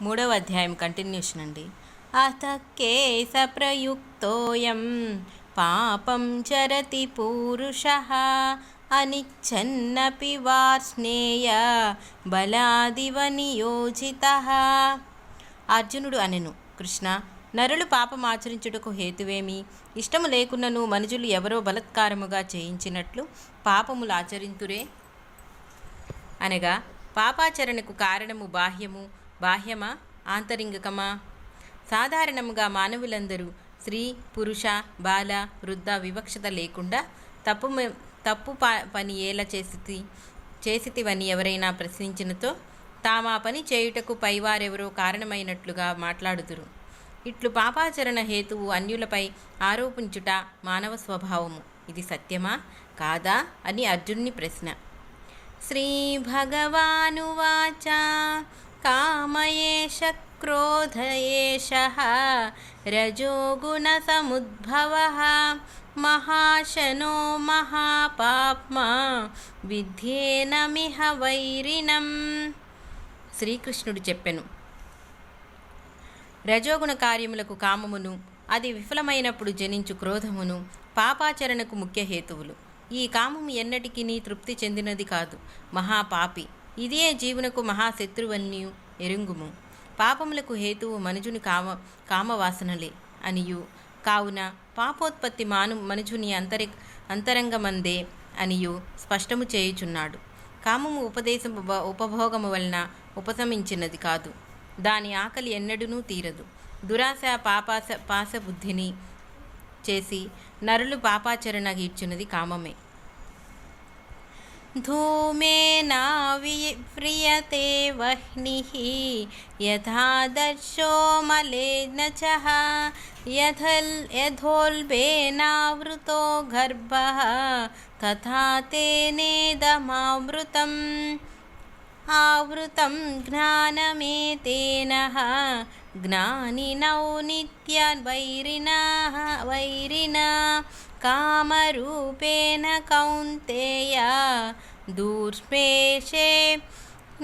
మూడవ అధ్యాయం కంటిన్యూషన్ అండి. అత కేశ ప్రయుక్తోయం పాపం చరతి పూరుషః అనిచ్చన్నపి వార్ష్ణేయ బలాదివ నియోజితః. అర్జునుడు అనెను, కృష్ణ, నరులు పాపమాచరించుటకు హేతువేమి? ఇష్టము లేకున్నను మనుజులు ఎవరో బలత్కారముగా చేయించినట్లు పాపములు ఆచరింతురే. అనగా పాపాచరణకు కారణము బాహ్యమా ఆంతరింగికమా? సాధారణముగా మానవులందరూ స్త్రీ, పురుష, బాల, వృద్ధ వివక్షత లేకుండా తప్పు పని ఎలా చేసితివని ఎవరైనా ప్రశ్నించినతో తామా పని చేయుటకు పైవారెవరో కారణమైనట్లుగా మాట్లాడుదురు. ఇట్లు పాపాచరణ హేతువు అన్యులపై ఆరోపించుట మానవ స్వభావము. ఇది సత్యమా కాదా అని అర్జునుని ప్రశ్న. శ్రీ భగవానువాచ కామయేష క్రోధయేషః రజోగుణ సముద్భవః మహాశనో మహాపాప్మా విద్యేనమిహ వైరిణం. శ్రీకృష్ణుడు చెప్పెను, రజోగుణ కార్యములకు కామమును, అది విఫలమైనప్పుడు జనించు క్రోధమును పాపాచరణకు ముఖ్య హేతువులు. ఈ కామము ఎన్నటికీ తృప్తి చెందినది కాదు, మహాపాపి. ఇదే జీవునకు మహాశత్రువన్యు ఎరుంగుము. పాపములకు హేతువు మనుజుని కామవాసనలే అనియు, కావున పాపోత్పత్తి మనుజుని అంతరంగమందే అనియు స్పష్టము చేయుచున్నాడు. కామము ఉపభోగము వలన ఉపశమించినది కాదు, దాని ఆకలి ఎన్నడూనూ తీరదు. దురాశ పాశబుద్ధిని చేసి నరులు పాపాచరణ గీర్చున్నది కామమే. ధూమేనావివ్రియతే వహ్నిః యథాదర్శో మలేనచః యథోల్బేనావృతో గర్భః తథా తేనేదమావృతం. ఆవృతం జ్ఞానమేతేన జ్ఞానినౌ నిత్యవైరిణా కామరూపేణ కౌంతేయ దూర్స్పేషే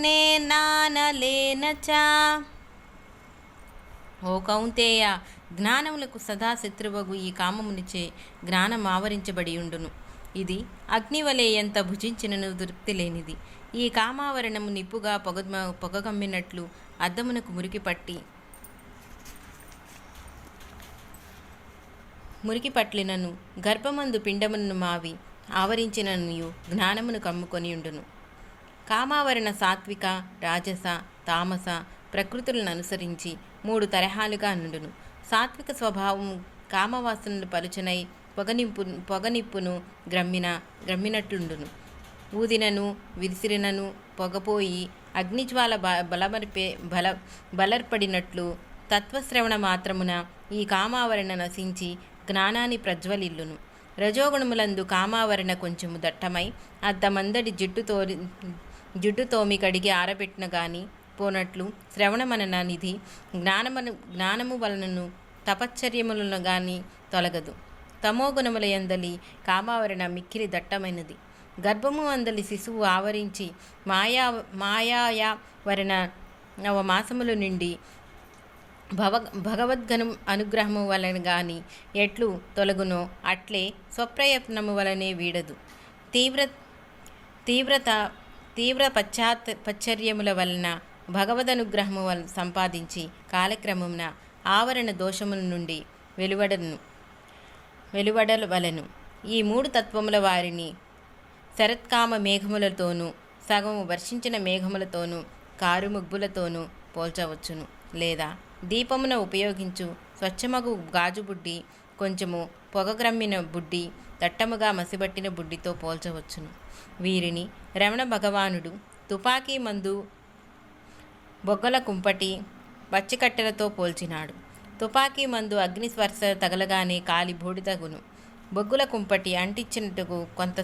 నేనానలేన చ. ఓ కౌంతేయ, జ్ఞానములకు సదా శత్రువగు ఈ కామమునిచే జ్ఞానం ఆవరించబడి ఉండును. ఇది అగ్నివలే ఎంత భుజించినను తృప్తి లేనిది. ఈ కామావరణము నిప్పుగా పొగగమ్మినట్లు అద్దమునకు మురికి పట్లినను గర్భమందు పిండమును మావి ఆవరించినను జ్ఞానమును కమ్ముకొని ఉండును. కామావరణ సాత్విక, రాజస, తామస ప్రకృతులను అనుసరించి 3 తరహాలుగా నుండును. సాత్విక స్వభావము కామవాసనలు పలుచనై పొగనిప్పును గ్రమ్మినట్లుండును. ఊదినను విసిరినను పొగపోయి అగ్నిజ్వాల బలర్పడినట్లు తత్వశ్రవణ మాత్రమున ఈ కామావరణ నశించి జ్ఞానాన్ని ప్రజ్వలిల్లును. రజోగుణములందు కామావరణ కొంచెము దట్టమై అద్దమందడి జుట్టుతోమి కడిగి ఆరబెట్టిన గాని పోనట్లు శ్రవణమనన నిధి జ్ఞానము వలనను తపశ్చర్యములను గాని తొలగదు. తమోగుణముల యందలి కామావరణ మిక్కిలి దట్టమైనది. గర్భము అందలి శిశువు ఆవరించి మాయావరణ నవమాసముల నుండి భగవద్గణం అనుగ్రహము వలన గాని ఎట్లు తొలగునో అట్లే స్వప్రయత్నము వలనే వీడదు. తీవ్ర పశ్చర్యముల వలన భగవదనుగ్రహము సంపాదించి కాలక్రమమున ఆవరణ దోషముల నుండి వెలువడవలెను. ఈ 3 తత్వముల వారిని శరత్కామ మేఘములతోనూ సగము వర్షించిన మేఘములతోనూ కారుముగ్గులతోనూ పోల్చవచ్చును. లేదా దీపమున ఉపయోగించు స్వచ్ఛమగు గాజు బుడ్డి కొంచెము పొగగ్రమ్మిన బుడ్డి దట్టముగా మసిబట్టిన బుడ్డితో పోల్చవచ్చును. వీరిని రమణ భగవానుడు తుపాకీ మందు బొగ్గల కుంపటి పచ్చికట్టెలతో పోల్చినాడు. తుపాకీ మందు అగ్నిస్పర్శ తగలగానే కాలి బూడిదగును. బొగ్గుల కుంపటి అంటించినట్టుకు కొంత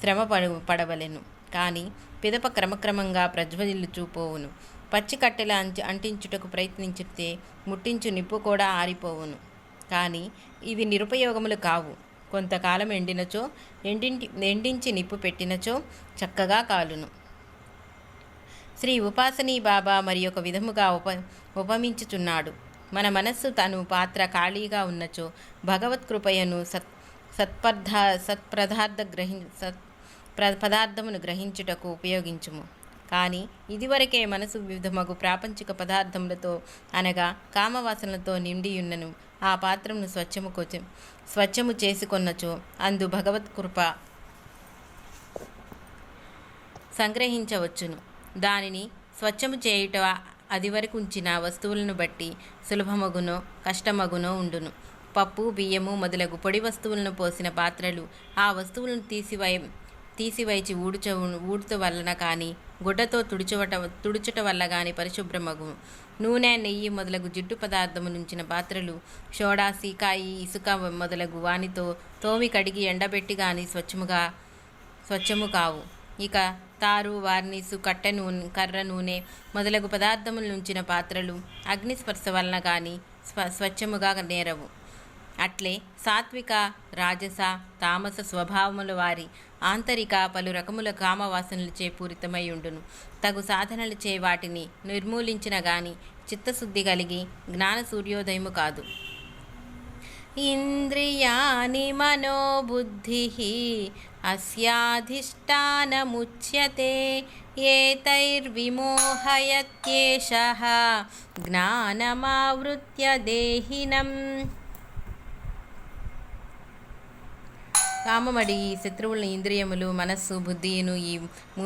శ్రమ పడవలెను, కానీ పిదప క్రమక్రమంగా ప్రజ్వలిల్లుచూపోవును. పచ్చి కట్టెల అంటించుటకు ప్రయత్నించితే ముట్టించు నిప్పు కూడా ఆరిపోవును. కానీ ఇవి నిరుపయోగములు కావు. కొంతకాలం ఎండించి నిప్పు పెట్టినచో చక్కగా కాలును. శ్రీ ఉపాసనీ బాబా మరి ఒక విధముగా ఉపమించుచున్నాడు. మన మనస్సు తను పాత్ర ఖాళీగా ఉన్నచో భగవత్కృపయను పదార్థమును గ్రహించుటకు ఉపయోగించుము. కానీ ఇదివరకే మనసు వివిధమగు ప్రాపంచిక పదార్థములతో అనగా కామవాసనలతో నిండియున్నను ఆ పాత్రమును స్వచ్ఛము చేసుకొన్నచో అందు భగవత్కృప సంగ్రహించవచ్చును. దానిని స్వచ్ఛము చేయుట అది వరకు ఉంచిన వస్తువులను బట్టి సులభమగునో కష్టమగునో ఉండును. పప్పు బియ్యము మొదలగు పొడి వస్తువులను పోసిన పాత్రలు ఆ వస్తువులను తీసివైచి ఊడుట వలన కానీ గుడ్డతో తుడుచుట వల్ల కానీ పరిశుభ్రమగును. నూనె నెయ్యి మొదలగు జిడ్డు పదార్థము నుంచిన పాత్రలు సోడా సీకాయి ఇసుక మొదలగు వానితో తోమి కడిగి ఎండబెట్టి కానీ స్వచ్ఛము కావు. ఇక తారు వార్నిసు కర్ర నూనె మొదలగు పదార్థముల నుంచిన పాత్రలు అగ్నిస్పర్శ వలన కానీ స్వచ్ఛముగా నేరవు. అట్లే సాత్విక రాజస తామస స్వభావముల వారి ఆంతరిక పలు రకముల కామవాసనలచే పూరితమై ఉండును. తగు సాధనలచే వాటిని నిర్మూలించిన గాని చిత్తశుద్ధి కలిగి జ్ఞాన సూర్యోదయము కాదు. ఇంద్రియాణి మనోబుద్ధిః అస్యాధిష్టానముచ్యతే ఏతైర్విమోహయత్యేషః జ్ఞానమావృత్య దేహినం. కామమడి ఈ శత్రువులను ఇంద్రియములు మనస్సు బుద్ధిను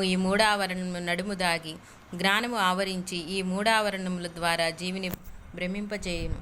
ఈ మూడావరణము నడుము దాగి జ్ఞానము ఆవరించి ఈ మూడావరణముల ద్వారా జీవిని భ్రమింపచేయును.